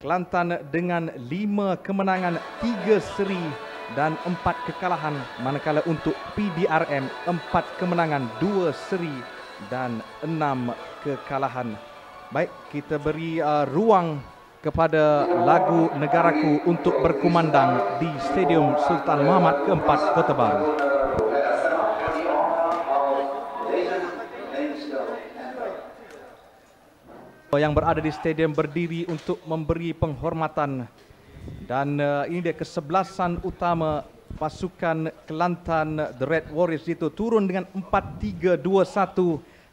Kelantan dengan 5 kemenangan, 3 seri dan 4 kekalahan, manakala untuk PDRM 4 kemenangan, 2 seri dan 6 kekalahan. Baik, kita beri ruang kepada lagu Negaraku untuk berkumandang di Stadium Sultan Muhammad keempat, Kota Baru. Yang berada di stadium berdiri untuk memberi penghormatan, dan ini dia kesebelasan utama pasukan Kelantan The Red Warriors itu turun dengan 4-3-2-1.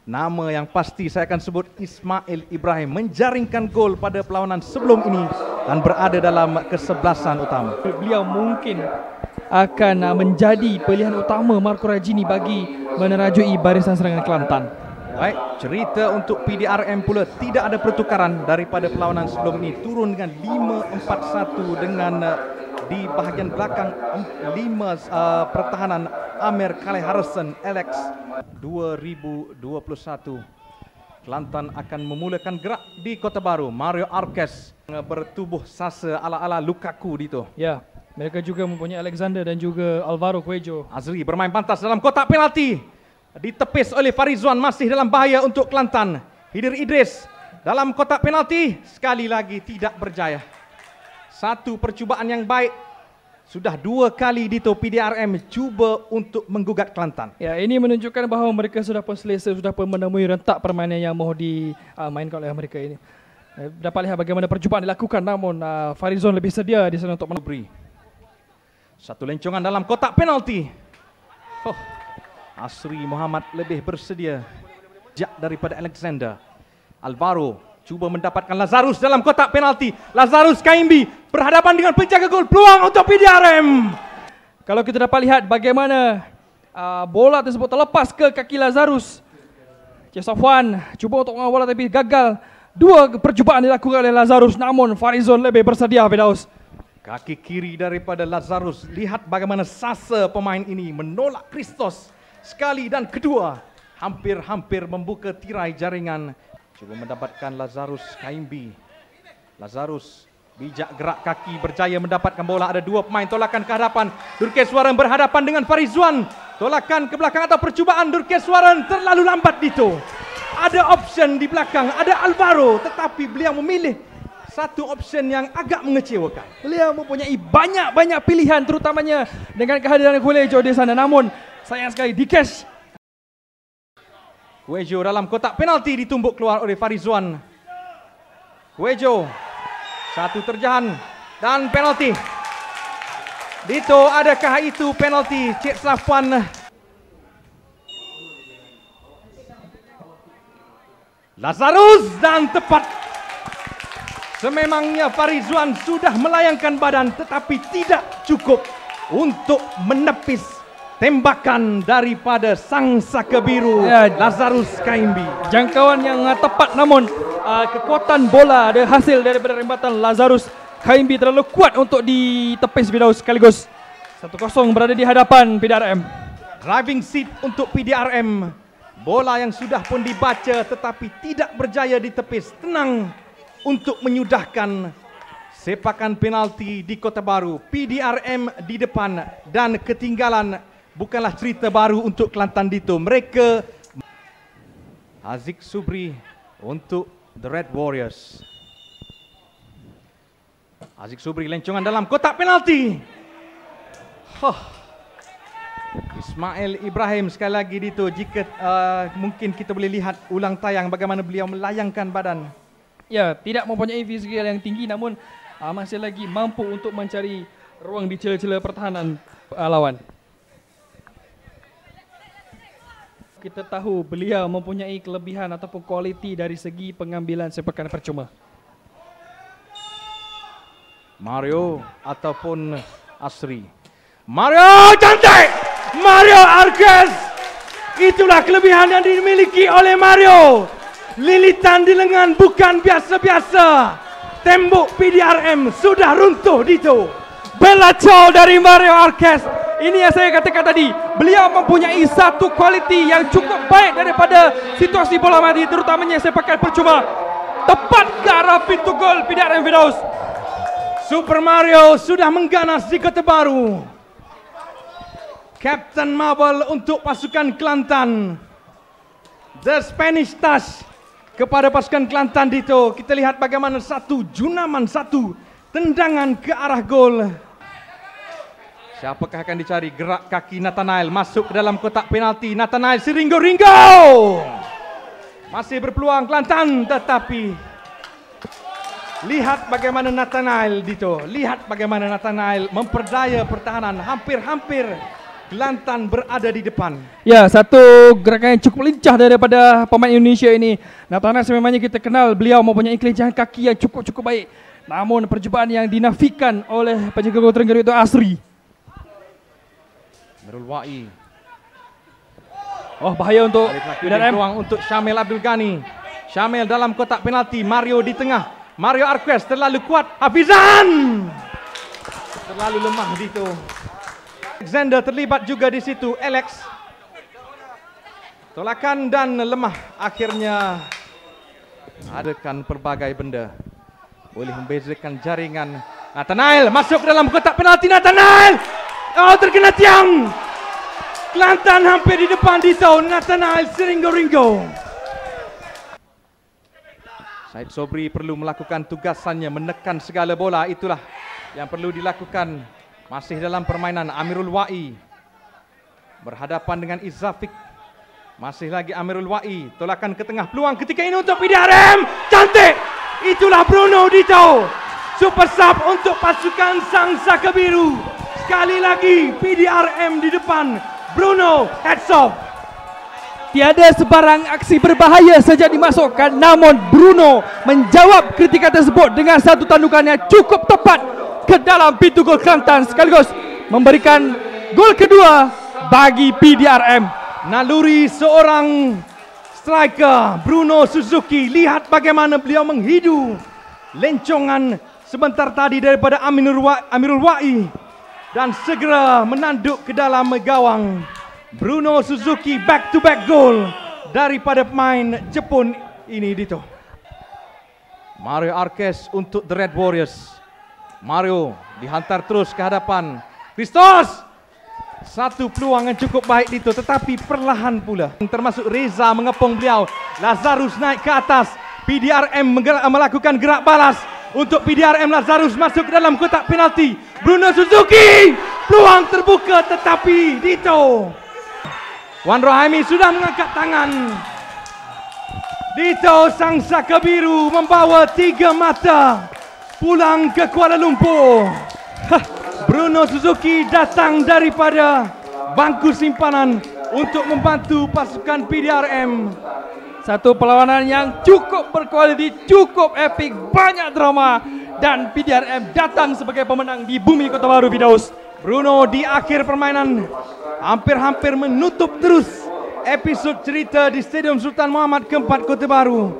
Nama yang pasti saya akan sebut Ismail Ibrahim, menjaringkan gol pada perlawanan sebelum ini dan berada dalam kesebelasan utama. Beliau mungkin akan menjadi pilihan utama Marco Rajini bagi menerajui barisan serangan Kelantan. Baik, cerita untuk PDRM pula, tidak ada pertukaran daripada perlawanan sebelum ini. Turun dengan 5-4-1 dengan di bahagian belakang 5 pertahanan Amir Khalil Harrison Alex. 2021 Kelantan akan memulakan gerak di Kota Baru. Mario Arquez bertubuh sasa ala-ala Lukaku dito. Ya, mereka juga mempunyai Alexander dan juga Alvaro Cuejo. Azri bermain pantas dalam kotak penalti. Ditepis oleh Farizwan, masih dalam bahaya untuk Kelantan. Hidir Idris dalam kotak penalti, sekali lagi tidak berjaya. Satu percubaan yang baik, sudah 2 kali dito PDRM cuba untuk menggugat Kelantan. Ya, ini menunjukkan bahawa mereka sudah pun selesa, sudah pun menemui rentak permainan yang mahu dimainkan oleh mereka ini. Dapat lihat bagaimana percubaan dilakukan, namun Farizwan lebih sedia di sana untuk memberi. Satu lencongan dalam kotak penalti. Asri Muhammad lebih bersedia daripada Alexander. Alvaro cuba mendapatkan Lazarus dalam kotak penalti. Lazarus Kaimbi berhadapan dengan penjaga gol. Peluang untuk PDRM. Kalau kita dapat lihat bagaimana bola tersebut terlepas ke kaki Lazarus. Cik Safwan cuba untuk mengawal bola tapi gagal. 2 percubaan dilakukan oleh Lazarus, namun Farizwan lebih bersedia, Firdaus. Kaki kiri daripada Lazarus. Lihat bagaimana sasa pemain ini menolak Christos. Sekali dan kedua, hampir-hampir membuka tirai jaringan. Cuba mendapatkan Lazarus Kaimbi. Lazarus bijak gerak kaki, berjaya mendapatkan bola. Ada 2 pemain tolakan ke hadapan. Durkeswaran berhadapan dengan Farizwan. Tolakan ke belakang atau percubaan Durkeswaran terlalu lambat dito. Ada option di belakang, ada Alvaro, tetapi beliau memilih satu option yang agak mengecewakan. Beliau mempunyai banyak pilihan, terutamanya dengan kehadiran Cuejo di sana, namun sayang sekali di cash. Cuejo dalam kotak penalti ditumbuk keluar oleh Farizwan. Cuejo, satu terjahan dan penalti. Dito, adakah itu penalti, Cik Safwan? Lazarus dan tepat. Sememangnya Farizwan sudah melayangkan badan, tetapi tidak cukup untuk menepis tembakan daripada sang saka biru, Lazarus Kaimbi. Jangkauan yang tepat, namun kekuatan bola ada hasil daripada rembatan Lazarus Kaimbi terlalu kuat untuk ditepis, Firdaus. Sekaligus 1-0 berada di hadapan PDRM. Driving seat untuk PDRM. Bola yang sudah pun dibaca tetapi tidak berjaya ditepis. Tenang untuk menyudahkan sepakan penalti di Kota Baru. PDRM di depan dan ketinggalan bukanlah cerita baru untuk Kelantan dito. Mereka Haziq Subri untuk The Red Warriors. Haziq Subri lencongan dalam kotak penalti. Ismail Ibrahim sekali lagi dito. Jika mungkin kita boleh lihat ulang tayang bagaimana beliau melayangkan badan. Ya, tidak mempunyai fizikal yang tinggi, namun masih lagi mampu untuk mencari ruang di celah-celah pertahanan lawan. Kita tahu beliau mempunyai kelebihan ataupun kualiti dari segi pengambilan sepakan percuma. Mario ataupun Asri. Mario cantik! Mario Arquez! Itulah kelebihan yang dimiliki oleh Mario. Lilitan di lengan bukan biasa-biasa. Tembok PDRM sudah runtuh dito. Bella Chow dari Mario Arquez. Ini yang saya katakan tadi. Beliau mempunyai satu kualiti yang cukup baik daripada situasi bola mati, terutamanya sepakan percuma. Tepat ke arah pintu gol PDRM, Firdaus. Super Mario sudah mengganas di Kota Baru. Captain Marvel untuk pasukan Kelantan. The Spanish Touch kepada pasukan Kelantan Dito. Kita lihat bagaimana satu junaman, satu tendangan ke arah gol. Siapakah akan dicari? Gerak kaki Nathanael masuk ke dalam kotak penalti. Nathanael siringgo-ringgo. Masih berpeluang Kelantan, tetapi lihat bagaimana Nathanael Dito. Lihat bagaimana Nathanael memperdaya pertahanan. Hampir-hampir Kelantan berada di depan. Ya, satu gerakan yang cukup lincah daripada pemain Indonesia ini. Nathanael sememangnya kita kenal beliau mempunyai kelincahan kaki yang cukup baik. Namun percobaan yang dinafikan oleh penjaga gol Terengganu itu Asri. Amirul Wa'i. Oh, bahaya untuk PDRM. Peluang untuk Syamil Abdul Ghani. Syamil dalam kotak penalti. Mario di tengah. Mario Arquez terlalu kuat. Hafizan terlalu lemah Dito. Alexander terlibat juga di situ. Alex tolakan dan lemah. Akhirnya adakan berbagai benda boleh membezakan jaringan. Nathanael masuk ke dalam kotak penalti. Nathanael terkena tiang. Kelantan hampir di depan Dito. Nathanael siringgo-ringgo. Said Sobri perlu melakukan tugasannya, menekan segala bola. Itulah yang perlu dilakukan. Masih dalam permainan Amirul Wa'i berhadapan dengan Izafik. Masih lagi Amirul Wa'i, tolakan ke tengah, peluang ketika ini untuk PDRM. Cantik. Itulah Bruno Dito, super sub untuk pasukan Sang Saka Biru. Sekali lagi PDRM di depan. Bruno heads off. Tiada sebarang aksi berbahaya saja dimasukkan, namun Bruno menjawab kritikan tersebut dengan satu tandukan yang cukup tepat ke dalam pintu gol Kelantan, sekaligus memberikan gol kedua bagi PDRM. Naluri seorang striker Bruno Suzuki. Lihat bagaimana beliau menghidu lencongan sebentar tadi daripada Amirul Wa'i dan segera menanduk ke dalam gawang. Bruno Suzuki back to back goal daripada pemain Jepun ini Dito. Mario Arquez untuk The Red Warriors. Mario dihantar terus ke hadapan Christos. Satu peluang yang cukup baik Dito, tetapi perlahan pula. Termasuk Reza mengepung beliau. Lazarus naik ke atas. PDRM melakukan gerak balas. Untuk PDRM, Lazarus masuk ke dalam kotak penalti. Bruno Suzuki. Peluang terbuka, tetapi Dito. Wan Rohaimi sudah mengangkat tangan. Dito Sang Saka Biru membawa 3 mata pulang ke Kuala Lumpur. Bruno Suzuki datang daripada bangku simpanan untuk membantu pasukan PDRM. Satu perlawanan yang cukup berkualiti, cukup epik, banyak drama, dan PDRM datang sebagai pemenang di bumi Kota Baru, Firdaus. Bruno di akhir permainan hampir-hampir menutup terus episod cerita di Stadium Sultan Muhammad keempat Kota Baru.